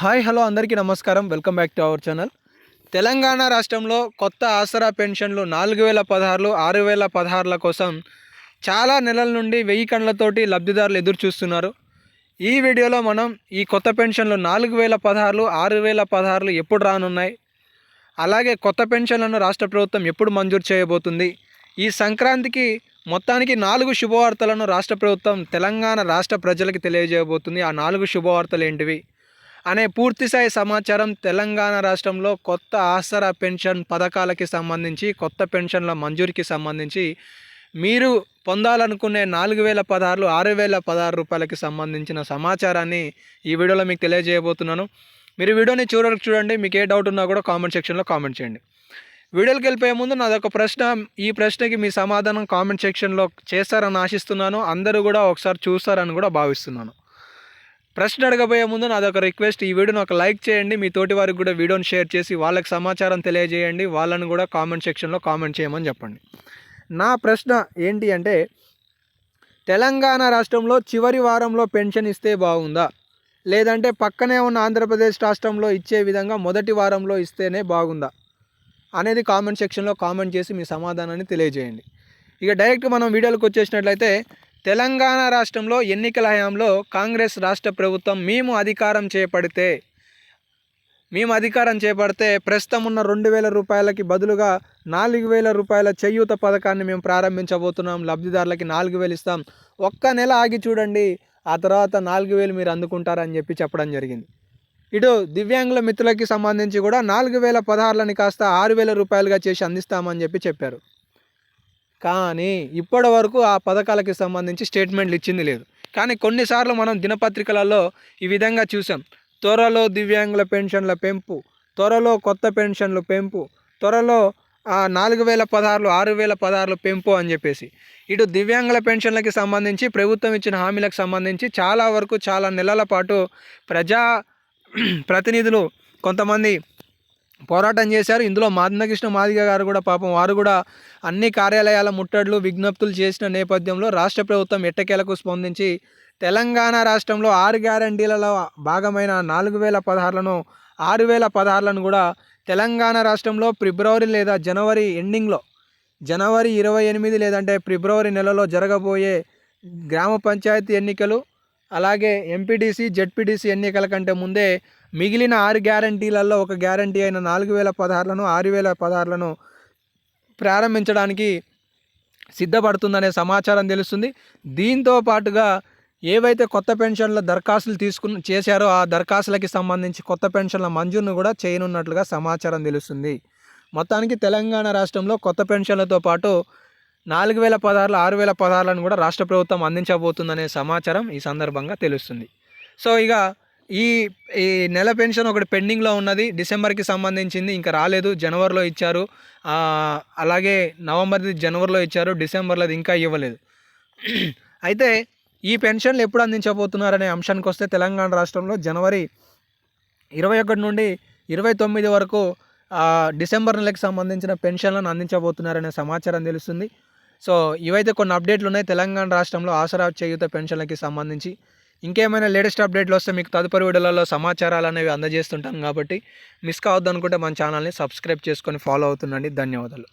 Hi hello అందరికీ నమస్కారం. Welcome back to our channel. Telangana రాష్ట్రంలో కొత్త ఆసరా పెన్షన్లు 4016 6016ల కోసం చాలా నెలల నుండి 1000 కళ్ళతోటి లబ్ధిదారులు ఎదురు చూస్తున్నారు. ఈ వీడియోలో మనం ఈ కొత్త పెన్షన్లు 4016 6016 ఎప్పుడు రానున్నాయి, అలాగే కొత్త పెన్షన్లను రాష్ట్ర ప్రభుత్వం ఎప్పుడు మంజూరు చేయబోతుంది, ఈ సంక్రాంతికి మొత్తానికి 4 శుభవార్తలను రాష్ట్ర ప్రభుత్వం తెలంగాణ రాష్ట్ర ప్రజలకు తెలియజేయబోతుంది. ఆ 4 శుభవార్తలు ఏంటివి అనే పూర్తిస్థాయి సమాచారం తెలంగాణ రాష్ట్రంలో కొత్త ఆసరా పెన్షన్ పథకాలకి సంబంధించి, కొత్త పెన్షన్ల మంజూరికి సంబంధించి మీరు పొందాలనుకునే 4016 6016 రూపాయలకి సంబంధించిన సమాచారాన్ని ఈ వీడియోలో మీకు తెలియజేయబోతున్నాను. మీరు వీడియోని చూడండి. మీకు ఏ డౌట్ ఉన్నా కూడా కామెంట్ సెక్షన్లో కామెంట్ చేయండి. వీడియోకి వెళ్ళిపోయే ముందు నాదొక ప్రశ్న. ఈ ప్రశ్నకి మీ సమాధానం కామెంట్ సెక్షన్లో చేస్తారని ఆశిస్తున్నాను. అందరూ కూడా ఒకసారి చూస్తారని కూడా భావిస్తున్నాను. ప్రశ్న అడగబోయే ముందు నాదొక రిక్వెస్ట్, ఈ వీడియోని ఒక లైక్ చేయండి. మీ తోటి వారికి కూడా వీడియోని షేర్ చేసి వాళ్ళకి సమాచారం తెలియజేయండి. వాళ్ళని కూడా కామెంట్ సెక్షన్లో కామెంట్ చేయమని చెప్పండి. నా ప్రశ్న ఏంటి అంటే, తెలంగాణ రాష్ట్రంలో చివరి వారంలో పెన్షన్ ఇస్తే బాగుందా, లేదంటే పక్కనే ఉన్న ఆంధ్రప్రదేశ్ రాష్ట్రంలో ఇచ్చే విధంగా మొదటి వారంలో ఇస్తేనే బాగుందా అనేది కామెంట్ సెక్షన్లో కామెంట్ చేసి మీ సమాధానాన్ని తెలియజేయండి. ఇక డైరెక్ట్ మనం వీడియోలకు వచ్చేసినట్లయితే, తెలంగాణ రాష్ట్రంలో ఎన్నికల హయాంలో కాంగ్రెస్ రాష్ట్ర ప్రభుత్వం మేము అధికారం చేపడితే ప్రస్తుతం ఉన్న 2000 రూపాయలకి బదులుగా 4000 రూపాయల చేయూత పథకాన్ని మేము ప్రారంభించబోతున్నాం. లబ్ధిదారులకి 4000 ఇస్తాం. ఒక్క నెల ఆగి చూడండి, ఆ తర్వాత 4000 మీరు అందుకుంటారని చెప్పడం జరిగింది. ఇటు దివ్యాంగుల మిత్రులకి సంబంధించి కూడా 4016లని కాస్త 6000 రూపాయలుగా చేసి అందిస్తామని చెప్పారు. కానీ ఇప్పటి వరకు ఆ పథకాలకి సంబంధించి స్టేట్మెంట్లు ఇచ్చింది లేదు. కానీ కొన్నిసార్లు మనం దినపత్రికలలో ఈ విధంగా చూసాం: త్వరలో దివ్యాంగుల పెన్షన్ల పెంపు, త్వరలో కొత్త పెన్షన్లు పెంపు, త్వరలో 4016 6016 పెంపు అని చెప్పేసి. ఇటు దివ్యాంగుల పెన్షన్లకి సంబంధించి ప్రభుత్వం ఇచ్చిన హామీలకు సంబంధించి చాలా నెలల పాటు ప్రతినిధులు కొంతమంది పోరాటం చేశారు. ఇందులో మందకృష్ణ మాదిగ గారు కూడా పాపం వారు కూడా అన్ని కార్యాలయాల ముట్టడులు విజ్ఞప్తులు చేసిన నేపథ్యంలో రాష్ట్ర ప్రభుత్వం ఎట్టకేలకు స్పందించి తెలంగాణ రాష్ట్రంలో 6 గ్యారంటీలలో భాగమైన 4016లను 6016లను కూడా తెలంగాణ రాష్ట్రంలో ఫిబ్రవరి లేదా జనవరి ఎండింగ్లో, జనవరి 28 లేదంటే ఫిబ్రవరి నెలలో జరగబోయే గ్రామ పంచాయతీ ఎన్నికలు, అలాగే ఎంపీటీసీ జెడ్పీటీసీ ఎన్నికల కంటే ముందే మిగిలిన 6 గ్యారంటీలలో ఒక గ్యారంటీ అయిన 4016లను 6016లను ప్రారంభించడానికి సిద్ధపడుతుందనే సమాచారం తెలుస్తుంది. దీంతో పాటుగా ఏవైతే కొత్త పెన్షన్ల దరఖాస్తులు చేశారో ఆ దరఖాస్తులకి సంబంధించి కొత్త పెన్షన్ల మంజూరును కూడా చేయనున్నట్లుగా సమాచారం తెలుస్తుంది. మొత్తానికి తెలంగాణ రాష్ట్రంలో కొత్త పెన్షన్లతో పాటు 4016 6016లను కూడా రాష్ట్ర ప్రభుత్వం అందించబోతుందనే సమాచారం ఈ సందర్భంగా తెలుస్తుంది. సో ఇక ఈ నెల పెన్షన్ ఒకటి పెండింగ్లో ఉన్నది, డిసెంబర్కి సంబంధించింది, ఇంకా రాలేదు. జనవరిలో ఇచ్చారు, అలాగే నవంబర్ది జనవరిలో ఇచ్చారు, డిసెంబర్లోది ఇంకా ఇవ్వలేదు. అయితే ఈ పెన్షన్లు ఎప్పుడు అందించబోతున్నారనే అంశానికి వస్తే, తెలంగాణ రాష్ట్రంలో జనవరి 21 నుండి 29 వరకు డిసెంబర్ నెలకు సంబంధించిన పెన్షన్లను అందించబోతున్నారనే సమాచారం తెలుస్తుంది. సో ఇవైతే కొన్ని అప్డేట్లు ఉన్నాయి తెలంగాణ రాష్ట్రంలో ఆసరా చేయూత పెన్షన్లకి సంబంధించి. ఇంకేమైనా లేటెస్ట్ అప్డేట్లు వస్తే మీకు తదుపరి వీడియోలలో సమాచారాలు అనేవి అందజేస్తుంటాను. కాబట్టి మిస్ కావద్దు అనుకుంటే మన ఛానల్ని సబ్స్క్రైబ్ చేసుకొని ఫాలో అవుతుండండి. ధన్యవాదాలు.